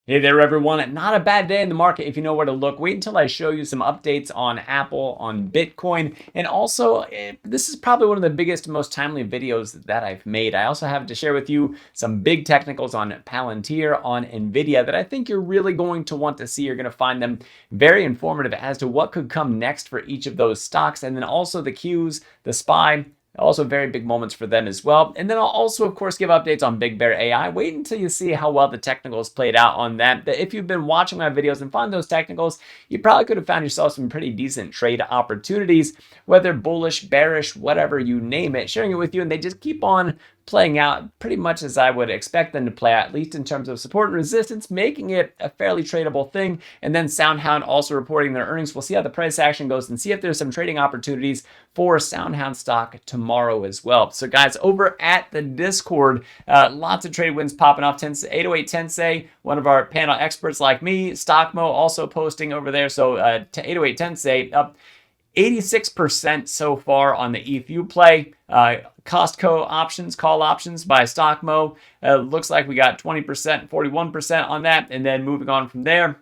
Hey there, everyone. Not a bad day in the market if you know where to look. Wait until I show you some updates on Apple, on Bitcoin, and also this is probably one of the biggest, most timely videos that I've made. I also have to share with you some big technicals on PLTR, on NVDA that I think you're really going to want to see. You're going to find them very informative as to what could come next for each of those stocks, and then also the Qs, the SPY. Also very big moments for them as well. And then I'll also, of course, give updates on BigBearAI. Wait until you see how well the technicals played out on that. If you've been watching my videos and find those technicals, you probably could have found yourself some pretty decent trade opportunities, whether bullish, bearish, whatever you name it, sharing it with you. And they just keep on playing out pretty much as I would expect them to play out, at least in terms of support and resistance, making it a fairly tradable thing. And then SoundHound also reporting their earnings. We'll see how the price action goes and see if there's some trading opportunities for SoundHound stock tomorrow as well. So guys, over at the Discord, lots of trade wins popping off. 808 Tensei, one of our panel experts like me, Stockmo also posting over there. So 808 Tensei up 86% so far on the ETH play. Costco options, call options by Stockmo. Looks like we got 20%, 41% on that. And then moving on from there,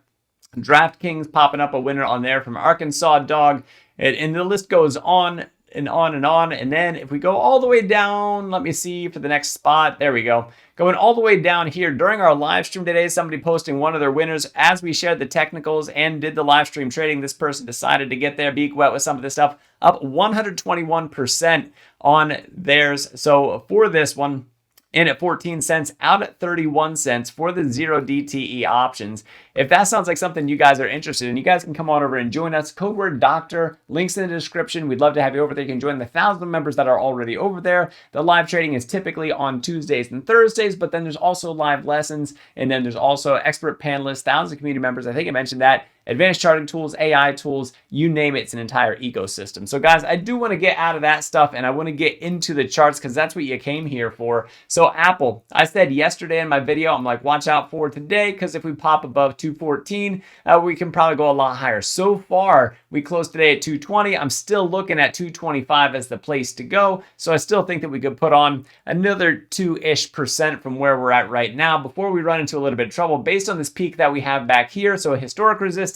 DraftKings popping up a winner on there from Arkansas Dog. And the list goes on and on and on. And then if we go all the way down, let me see for the next spot. There we go. Going all the way down here during our live stream today, somebody posting one of their winners as we shared the technicals and did the live stream trading. This person decided to get their beak wet with some of this stuff, up 121% on theirs. So for this one, in at 14 cents, out at 31 cents for the 0 DTE options. If that sounds like something you guys are interested in, you guys can come on over and join us. Code word doctor, links in the description. We'd love to have you over there. You can join the 1,000 members that are already over there. The live trading is typically on Tuesdays and Thursdays, but then there's also live lessons, and then there's also expert panelists, 1,000 community members. I think I mentioned that. Advanced charting tools, AI tools, you name it, it's an entire ecosystem. So guys, I do want to get out of that stuff and I want to get into the charts because that's what you came here for. So Apple, I said yesterday in my video, I'm like, watch out for today because if we pop above 214, we can probably go a lot higher. So far, we closed today at 220. I'm still looking at 225 as the place to go. So I still think that we could put on another 2-ish% from where we're at right now before we run into a little bit of trouble based on this peak that we have back here. So a historic resistance.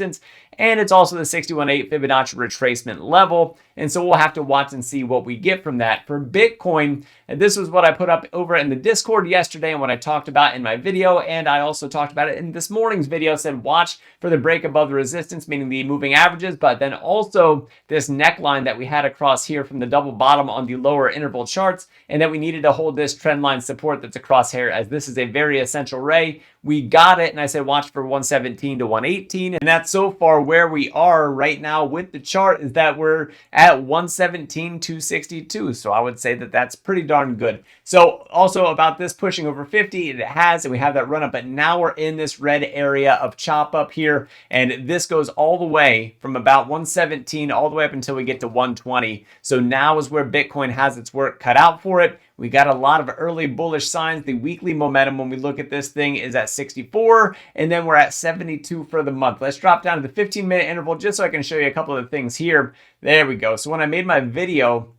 And it's also the 61.8 Fibonacci retracement level. And so we'll have to watch and see what we get from that. For Bitcoin, and this was what I put up over in the Discord yesterday and what I talked about in my video. And I also talked about it in this morning's video. Said watch for the break above the resistance, meaning the moving averages, but then also this neckline that we had across here from the double bottom on the lower interval charts, and that we needed to hold this trend line support that's across here as this is a very essential ray. We got it, and I said watch for 117 to 118, and that's so far where we are right now with the chart is that we're at 117 262. So I would say that that's pretty darn good. So also about this pushing over 50, it has, and we have that run up, but now we're in this red area of chop up here, and this goes all the way from about 117 all the way up until we get to 120. So now is where Bitcoin has its work cut out for it. We got a lot of early bullish signs. The weekly momentum when we look at this thing is at 64, and then we're at 72 for the month. Let's drop down to the 15-minute interval just so I can show you a couple of things here. There we go. So when I made my video,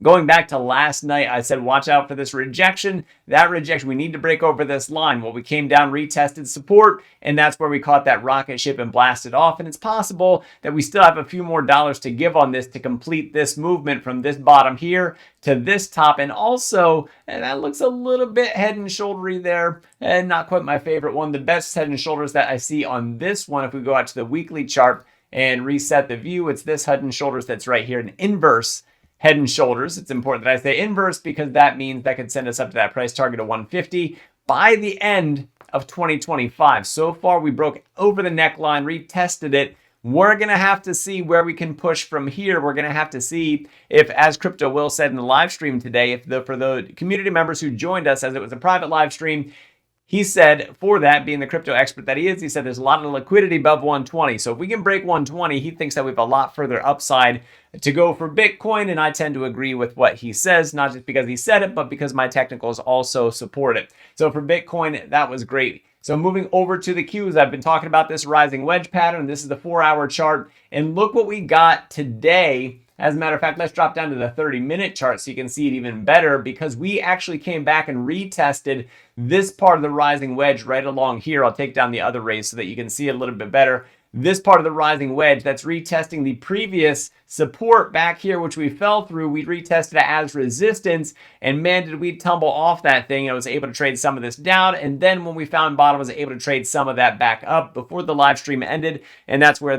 going back to last night, I said, watch out for this rejection. That rejection, we need to break over this line. Well, we came down, retested support, and that's where we caught that rocket ship and blasted off. And it's possible that we still have a few more dollars to give on this to complete this movement from this bottom here to this top. And also, and that looks a little bit head and shouldery there, and not quite my favorite one. The best head and shoulders that I see on this one, if we go out to the weekly chart and reset the view, it's this head and shoulders that's right here, an inverse head and shoulders. It's important that I say inverse because that means that could send us up to that price target of 150 by the end of 2025. So far, we broke over the neckline, retested it. We're going to have to see where we can push from here. We're going to have to see if, as Crypto Will said in the live stream today, for the community members who joined us, as it was a private live stream, he said, for that, being the crypto expert that he is, he said there's a lot of liquidity above 120. So if we can break 120, he thinks that we have a lot further upside to go for Bitcoin. And I tend to agree with what he says, not just because he said it, but because my technicals also support it. So for Bitcoin, that was great. So moving over to the Qs, I've been talking about this rising wedge pattern. This is the 4-hour chart. And look what we got today As a matter of fact, let's drop down to the 30-minute chart so you can see it even better, because we actually came back and retested this part of the rising wedge right along here. I'll take down the other rays so that you can see it a little bit better. This part of the rising wedge, that's retesting the previous support back here, which we fell through. We retested it as resistance, and man, did we tumble off that thing. I was able to trade some of this down, and then when we found bottom, I was able to trade some of that back up before the live stream ended, and that's where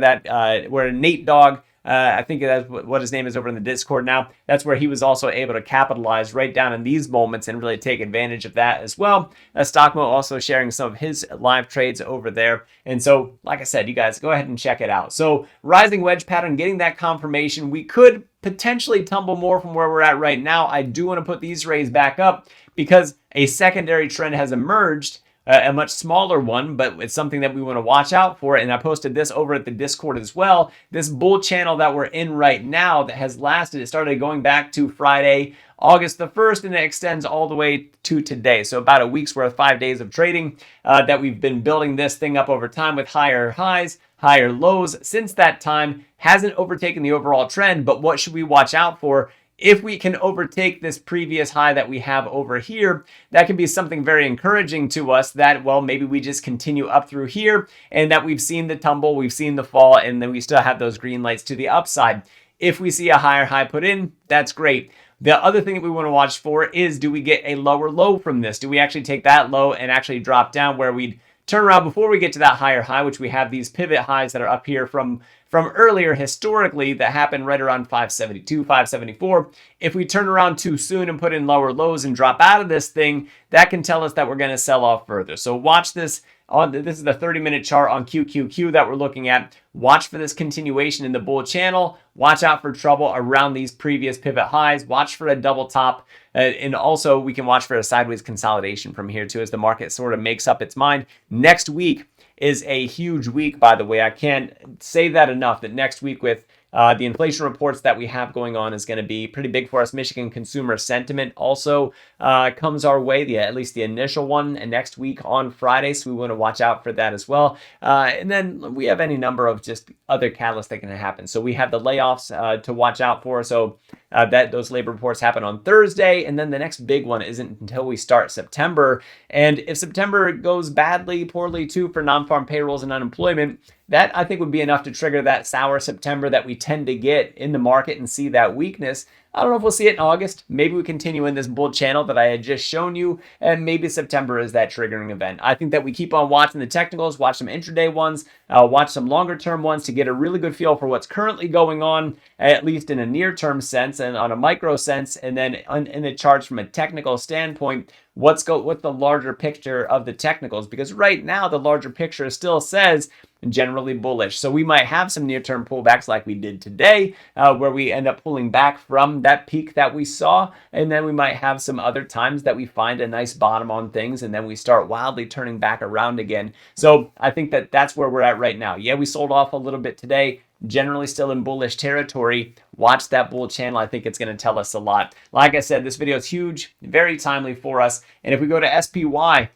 where Nate Dogg, I think that's what his name is over in the Discord now. That's where he was also able to capitalize right down in these moments and really take advantage of that as well. Stockmo also sharing some of his live trades over there. And so, like I said, you guys go ahead and check it out. So rising wedge pattern, getting that confirmation. We could potentially tumble more from where we're at right now. I do want to put these rays back up because a secondary trend has emerged. A much smaller one, but it's something that we want to watch out for. And I posted this over at the Discord as well. This bull channel that we're in right now that has lasted, it started going back to Friday, August the 1st, and it extends all the way to today. So about a week's worth, 5 days of trading that we've been building this thing up over time with higher highs, higher lows. Since that time, hasn't overtaken the overall trend, but what should we watch out for? If we can overtake this previous high that we have over here, that can be something very encouraging to us that, well, maybe we just continue up through here and that we've seen the tumble, we've seen the fall, and then we still have those green lights to the upside. If we see a higher high put in, that's great. The other thing that we want to watch for is, do we get a lower low from this? Do we actually take that low and actually drop down where we'd turn around before we get to that higher high, which we have these pivot highs that are up here from earlier historically that happened right around 572, 574. If we turn around too soon and put in lower lows and drop out of this thing, that can tell us that we're going to sell off further. So watch this. This is the 30-minute chart on QQQ that we're looking at. Watch for this continuation in the bull channel. Watch out for trouble around these previous pivot highs. Watch for a double top. And also we can watch for a sideways consolidation from here too as the market sort of makes up its mind. Next week is a huge week, by the way. I can't say that enough, that next week with the inflation reports that we have going on is going to be pretty big for us. Michigan consumer sentiment also comes our way, at least the initial one, and next week on Friday, so we want to watch out for that as well. And then we have any number of just other catalysts that can happen. So we have the layoffs to watch out for. So that those labor reports happen on Thursday, and then the next big one isn't until we start September. And if September goes badly, poorly too for non-farm payrolls and unemployment, that I think would be enough to trigger that sour September that we tend to get in the market and see that weakness. I don't know if we'll see it in August. Maybe we continue in this bull channel that I had just shown you, and maybe September is that triggering event. I think that we keep on watching the technicals, watch some intraday ones, watch some longer term ones to get a really good feel for what's currently going on, at least in a near term sense and on a micro sense, and then in the charts from a technical standpoint, what's the larger picture of the technicals, because right now the larger picture still says generally bullish. So we might have some near-term pullbacks like we did today, where we end up pulling back from that peak that we saw, and then we might have some other times that we find a nice bottom on things, and then we start wildly turning back around again. So I think that that's where we're at right now. Yeah, we sold off a little bit today, generally still in bullish territory. Watch that bull channel. I think it's going to tell us a lot. Like I said, this video is huge, very timely for us. And if we go to SPY,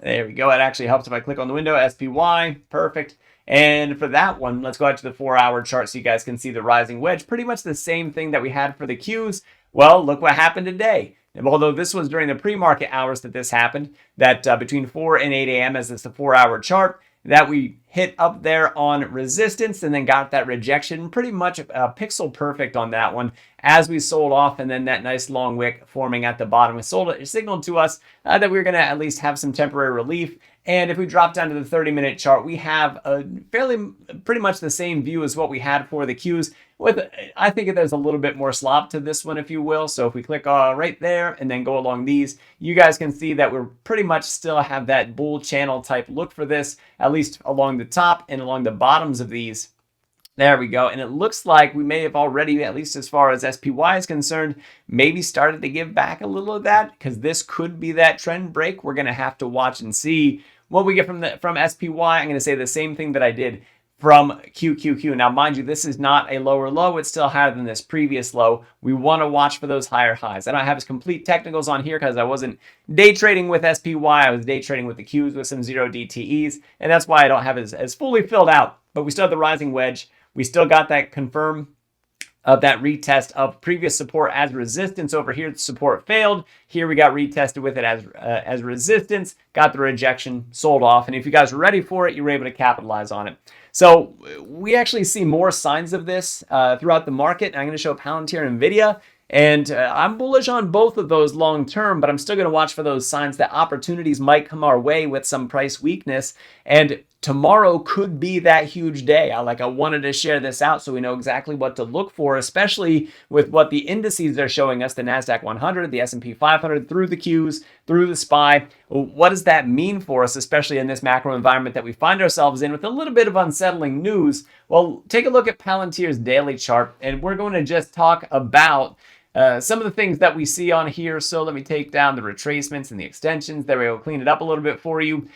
there we go. It actually helps if I click on the window, SPY, perfect. And for that one, let's go out to the 4-hour chart so you guys can see the rising wedge. Pretty much the same thing that we had for the Qs. Well, look what happened today. Although this was during the pre-market hours that this happened, that between 4 and 8 a.m. as it's the 4-hour chart, that we hit up there on resistance and then got that rejection. Pretty much pixel perfect on that one as we sold off, and then that nice long wick forming at the bottom. It signaled to us that we were going to at least have some temporary relief. And if we drop down to the 30-minute chart, we have a pretty much the same view as what we had for the Qs. I think there's a little bit more slop to this one, if you will. So if we click right there and then go along these, you guys can see that we're pretty much still have that bull channel type look for this, at least along the top and along the bottoms of these. There we go. And it looks like we may have already, at least as far as SPY is concerned, maybe started to give back a little of that, because this could be that trend break. We're going to have to watch and see what we get from SPY. I'm going to say the same thing that I did from QQQ. Now, mind you, this is not a lower low. It's still higher than this previous low. We want to watch for those higher highs. I don't have complete technicals on here because I wasn't day trading with SPY. I was day trading with the Qs with some 0 DTEs, and that's why I don't have as fully filled out. But we still have the rising wedge. We still got that confirm of that retest of previous support as resistance. Over here, the support failed. Here we got retested with it as resistance, got the rejection, sold off. And if you guys were ready for it, you were able to capitalize on it. So we actually see more signs of this throughout the market. I'm going to show Palantir and NVIDIA. And I'm bullish on both of those long term, but I'm still going to watch for those signs that opportunities might come our way with some price weakness. And tomorrow could be that huge day. I wanted to share this out so we know exactly what to look for, especially with what the indices are showing us, the NASDAQ 100, the S&P 500, through the Qs, through the SPY. What does that mean for us, especially in this macro environment that we find ourselves in with a little bit of unsettling news? Well, take a look at Palantir's daily chart, and we're going to just talk about some of the things that we see on here. So let me take down the retracements and the extensions. There we go, clean it up a little bit for you.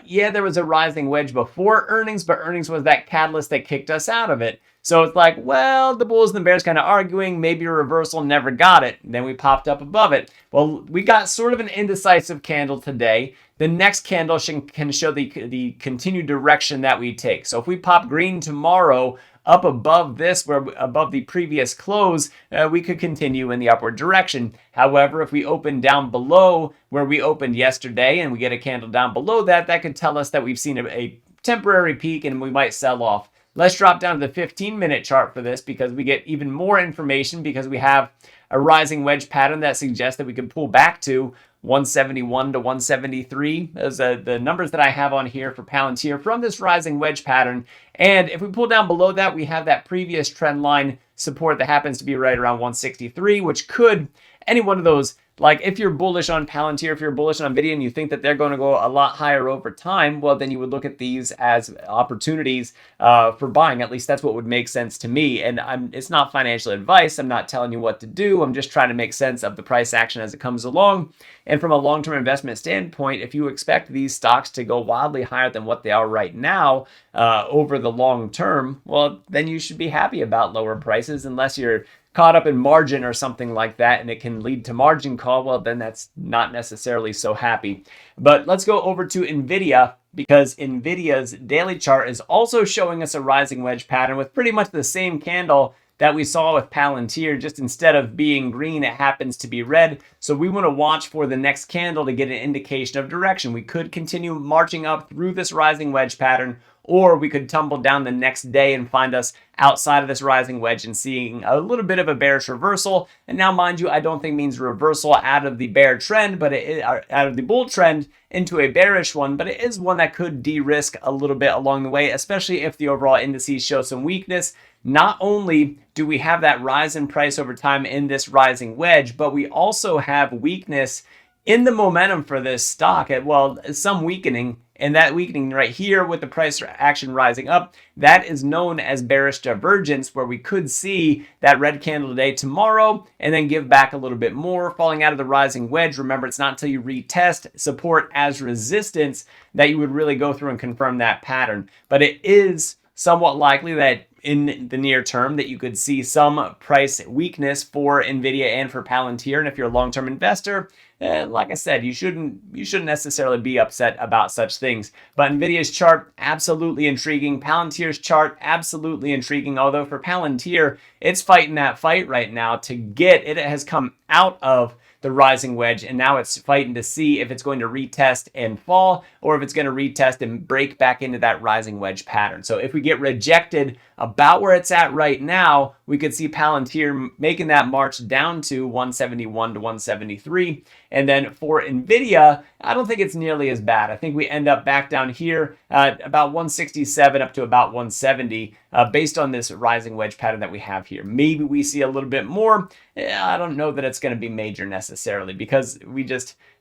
Yeah, there was a rising wedge before earnings, but earnings was that catalyst that kicked us out of it. So it's like, well, the bulls and the bears kind of arguing, maybe a reversal, never got it. Then we popped up above it. Well, we got sort of an indecisive candle today. The next candle can show the continued direction that we take. So if we pop green tomorrow, up above this, where above the previous close, we could continue in the upward direction. However, if we open down below where we opened yesterday and we get a candle down below that, that could tell us that we've seen a temporary peak and we might sell off. Let's drop down to the 15-minute chart for this because we get even more information because we have a rising wedge pattern that suggests that we can pull back to 171 to 173. Those are the numbers that I have on here for Palantir from this rising wedge pattern. And if we pull down below that, we have that previous trend line support that happens to be right around 163, which could, any one of those, like if you're bullish on Palantir, if you're bullish on NVIDIA and you think that they're going to go a lot higher over time, well, then you would look at these as opportunities for buying. At least that's what would make sense to me. And it's not financial advice. I'm not telling you what to do. I'm just trying to make sense of the price action as it comes along. And from a long-term investment standpoint, if you expect these stocks to go wildly higher than what they are right now over the long term, well, then you should be happy about lower prices unless you're caught up in margin or something like that and it can lead to margin call, well, then that's not necessarily so happy. But let's go over to NVIDIA because NVIDIA's daily chart is also showing us a rising wedge pattern with pretty much the same candle that we saw with Palantir. Just instead of being green, it happens to be red. So we want to watch for the next candle to get an indication of direction. We could continue marching up through this rising wedge pattern, or we could tumble down the next day and find us outside of this rising wedge and seeing a little bit of a bearish reversal. And now, mind you, I don't think means reversal out of the bear trend, but out of the bull trend into a bearish one, but it is one that could de-risk a little bit along the way, especially if the overall indices show some weakness. Not only do we have that rise in price over time in this rising wedge, but we also have weakness in the momentum for this stock. Well, some weakening. And that weakening right here with the price action rising up, that is known as bearish divergence, where we could see that red candle today, tomorrow, and then give back a little bit more, falling out of the rising wedge. Remember, it's not until you retest support as resistance that you would really go through and confirm that pattern. But it is somewhat likely that in the near term that you could see some price weakness for NVIDIA and for Palantir. And if you're a long-term investor, like I said, you shouldn't necessarily be upset about such things. But NVIDIA's chart, absolutely intriguing. Palantir's chart, absolutely intriguing. Although for Palantir, it's fighting that fight right now to get it. It has come out of the rising wedge, and now it's fighting to see if it's going to retest and fall or if it's going to retest and break back into that rising wedge pattern. So if we get rejected about where it's at right now, we could see Palantir making that march down to 171 to 173. And then for NVIDIA, I don't think it's nearly as bad. I think we end up back down here at about 167 up to about 170 based on this rising wedge pattern that we have here. Maybe we see a little bit more. I don't know that it's going to be major necessarily because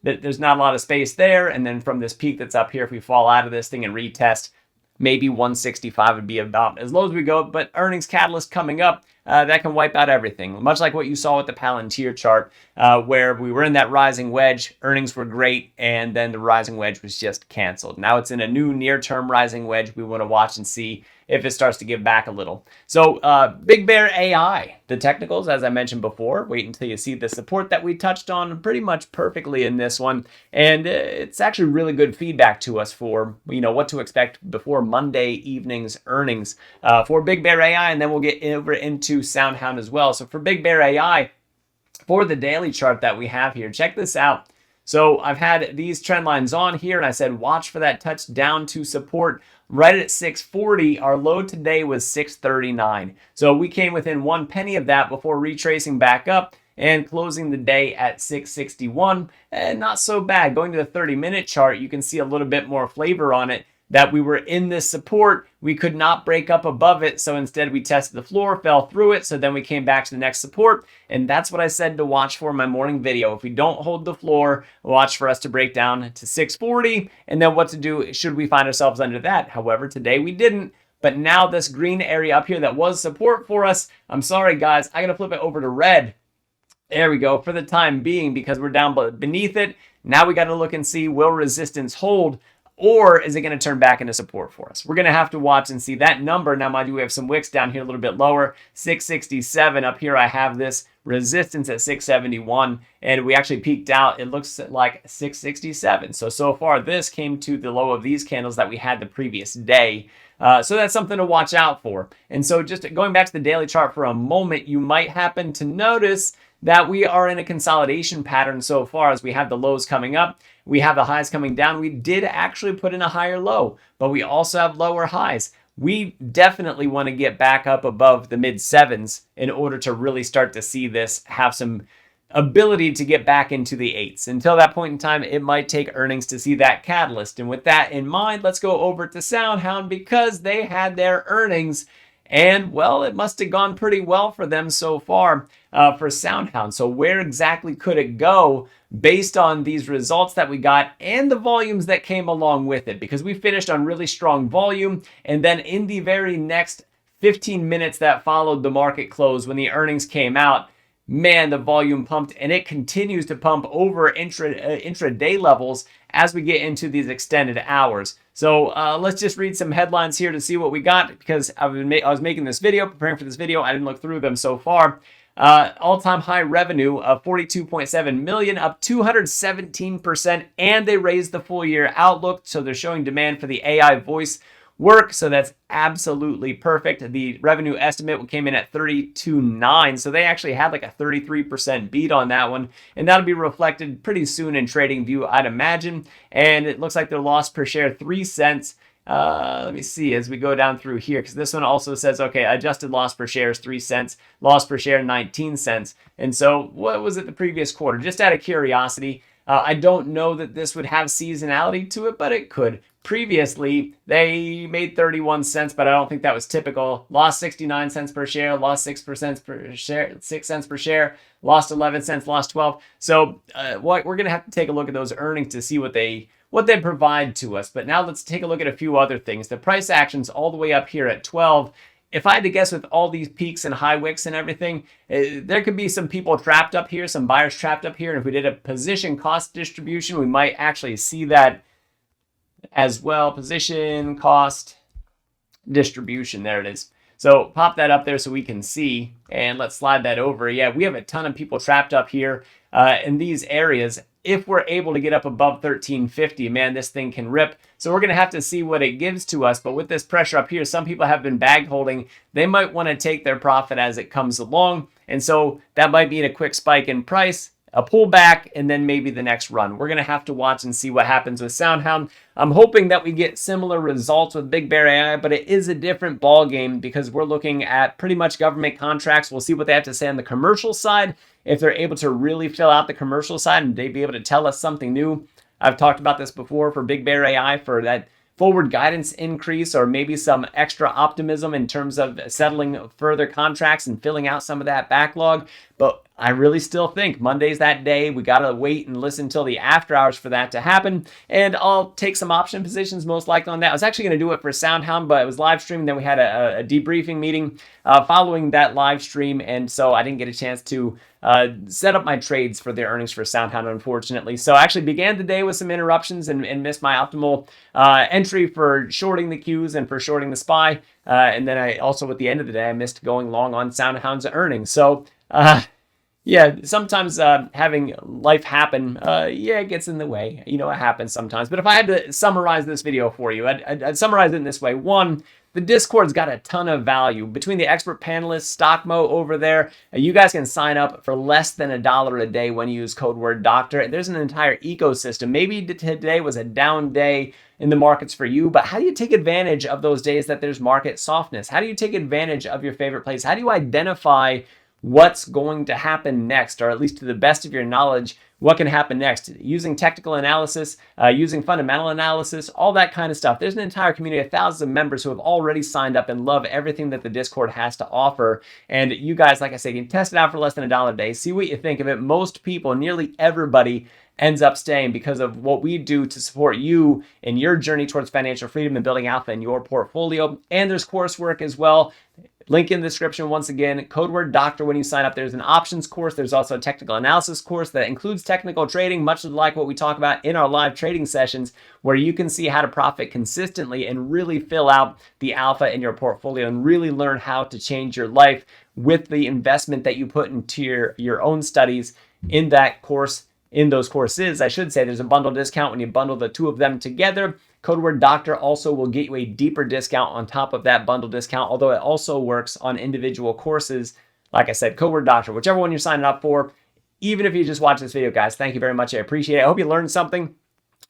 there's not a lot of space there. And then from this peak that's up here, if we fall out of this thing and retest, maybe 165 would be about as low as we go, but earnings catalyst coming up, that can wipe out everything. Much like what you saw with the Palantir chart, where we were in that rising wedge, earnings were great, and then the rising wedge was just canceled. Now it's in a new near-term rising wedge. We want to watch and see if it starts to give back a little. So Big Bear AI, the technicals, as I mentioned before, wait until you see the support that we touched on pretty much perfectly in this one. And it's actually really good feedback to us for, what to expect before Monday evening's earnings for Big Bear AI. And then we'll get over into into SoundHound as well. So for Big Bear AI, for the daily chart that we have here, check this out. So I've had these trend lines on here, and I said watch for that touch down to support right at 640. Our low today was 639. So we came within 1 penny of that before retracing back up and closing the day at 661. And not so bad. Going to the 30-minute chart, you can see a little bit more flavor on it, that we were in this support. We could not break up above it, so instead we tested the floor, fell through it, so then we came back to the next support, and that's what I said to watch for in my morning video. If we don't hold the floor, watch for us to break down to 640, and then what to do should we find ourselves under that. However, today we didn't, but now this green area up here that was support for us, I'm sorry guys, I gotta flip it over to red. There we go, for the time being, because we're down beneath it. Now we gotta look and see, will resistance hold? Or is it going to turn back into support for us? We're going to have to watch and see that number. Now, mind you, we have some wicks down here a little bit lower. 667 up here. I have this resistance at 671, and we actually peaked out. It looks like 667. So far, this came to the low of these candles that we had the previous day. So that's something to watch out for. And so just going back to the daily chart for a moment, you might happen to notice that we are in a consolidation pattern so far, as we have the lows coming up. We have the highs coming down. We did actually put in a higher low, but we also have lower highs. We definitely want to get back up above the mid sevens in order to really start to see this have some ability to get back into the eights. Until that point in time, it might take earnings to see that catalyst. And with that in mind, let's go over to SoundHound, because they had their earnings. And, well, it must have gone pretty well for them so far for SoundHound. So where exactly could it go based on these results that we got and the volumes that came along with it? Because we finished on really strong volume. And then in the very next 15 minutes that followed the market close, when the earnings came out, man, the volume pumped, and it continues to pump over intraday levels as we get into these extended hours. So let's just read some headlines here to see what we got, because I was making this video, preparing for this video. I didn't look through them so far. All-time high revenue of $42.7 million, up 217%, and they raised the full year outlook. So they're showing demand for the AI voice work, so that's absolutely perfect. The revenue estimate came in at 32.9, so they actually had like a 33% beat on that one, and that'll be reflected pretty soon in TradingView, I'd imagine. And it looks like their loss per share 3 cents. Let me see as we go down through here, because this one also says, okay, adjusted loss per share is 3 cents, loss per share 19 cents. And so what was it the previous quarter? Just out of curiosity, I don't know that this would have seasonality to it, but it could. Previously, they made 31 cents, but I don't think that was typical. Lost 69 cents per share, lost 6% per share, 6 cents per share, lost 11 cents, lost 12. So we're going to have to take a look at those earnings to see what they provide to us. But now let's take a look at a few other things. The price action's all the way up here at 12. If I had to guess, with all these peaks and high wicks and everything, there could be some people trapped up here, some buyers trapped up here. And if we did a position cost distribution, we might actually see that as well. Position cost distribution, there it is. So pop that up there so we can see, and let's slide that over. Yeah, we have a ton of people trapped up here in these areas. If we're able to get up above 1350, man, this thing can rip. So we're going to have to see what it gives to us. But with this pressure up here, some people have been bag holding. They might want to take their profit as it comes along. And so that might mean a quick spike in price, a pullback, and then maybe the next run. We're going to have to watch and see what happens with SoundHound. I'm hoping that we get similar results with Big Bear AI, but it is a different ball game because we're looking at pretty much government contracts. We'll see what they have to say on the commercial side, if they're able to really fill out the commercial side and they'd be able to tell us something new. I've talked about this before for Big Bear AI, for that forward guidance increase, or maybe some extra optimism in terms of settling further contracts and filling out some of that backlog. But I really still think Monday's that day. We got to wait and listen until the after hours for that to happen. And I'll take some option positions most likely on that. I was actually going to do it for SoundHound, but it was live stream. Then we had a debriefing meeting following that live stream. And so I didn't get a chance to set up my trades for the earnings for SoundHound, unfortunately. So I actually began the day with some interruptions and missed my optimal entry for shorting the Qs and for shorting the SPY. And then I also, at the end of the day, I missed going long on SoundHound's earnings. So, yeah, sometimes having life happen, it gets in the way. You know, it happens sometimes. But if I had to summarize this video for you, I'd summarize it in this way. One, The Discord's got a ton of value. Between the expert panelists, StockMo over there, you guys can sign up for less than $1 a day when you use code word doctor. There's an entire ecosystem. Maybe today was a down day in the markets for you, but how do you take advantage of those days that there's market softness? How do you take advantage of your favorite place? How do you identify what's going to happen next, or at least to the best of your knowledge, what can happen next? Using technical analysis, using fundamental analysis, all that kind of stuff. There's an entire community of thousands of members who have already signed up and love everything that the Discord has to offer. And you guys, like I said, can test it out for less than $1 a day. See what you think of it. Most people, nearly everybody, ends up staying because of what we do to support you in your journey towards financial freedom and building alpha in your portfolio. And there's coursework as well. Link in the description once again, code word doctor when you sign up. There's an options course. There's also a technical analysis course that includes technical trading, much like what we talk about in our live trading sessions, where you can see how to profit consistently and really fill out the alpha in your portfolio and really learn how to change your life with the investment that you put into your own studies in that course. In those courses, I should say, there's a bundle discount when you bundle the two of them together. Code word doctor also will get you a deeper discount on top of that bundle discount, although it also works on individual courses. Like I said, code word doctor, whichever one you're signing up for. Even if you just watch this video, guys, thank you very much. I appreciate it. I hope you learned something.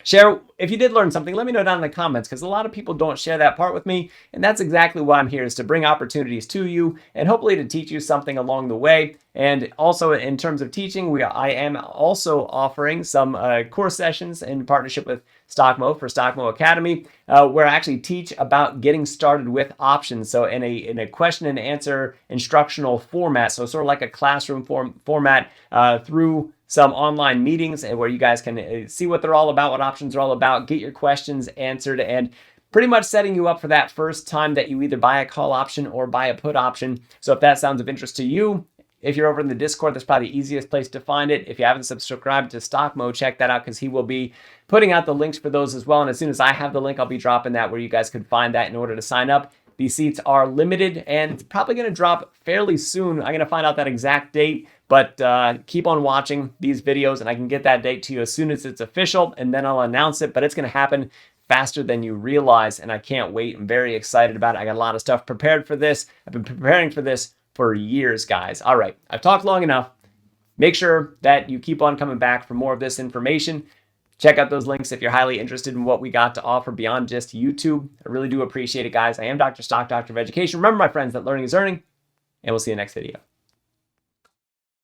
Share, if you did learn something, let me know down in the comments, because a lot of people don't share that part with me. And that's exactly why I'm here, is to bring opportunities to you and hopefully to teach you something along the way. And also in terms of teaching, I am also offering some course sessions in partnership with StockMo for StockMo Academy, where I actually teach about getting started with options. So in a question and answer instructional format, so sort of like a classroom format through some online meetings, and where you guys can see what they're all about, what options are all about, get your questions answered, and pretty much setting you up for that first time that you either buy a call option or buy a put option. So if that sounds of interest to you, if you're over in the Discord, that's probably the easiest place to find it. If you haven't subscribed to StockMo, check that out, because he will be putting out the links for those as well. And as soon as I have the link, I'll be dropping that where you guys could find that in order to sign up. These seats are limited and it's probably going to drop fairly soon. I'm going to find out that exact date, but keep on watching these videos and I can get that date to you as soon as it's official, and then I'll announce it. But it's going to happen faster than you realize, and I can't wait. I'm very excited about it. I got a lot of stuff prepared for this. I've been preparing for this for years, guys. All right, I've talked long enough. Make sure that you keep on coming back for more of this information. Check out those links if you're highly interested in what we got to offer beyond just YouTube. I really do appreciate it, guys. I am Dr. Stock, Doctor of Education. Remember, my friends, that learning is earning, and we'll see you next video.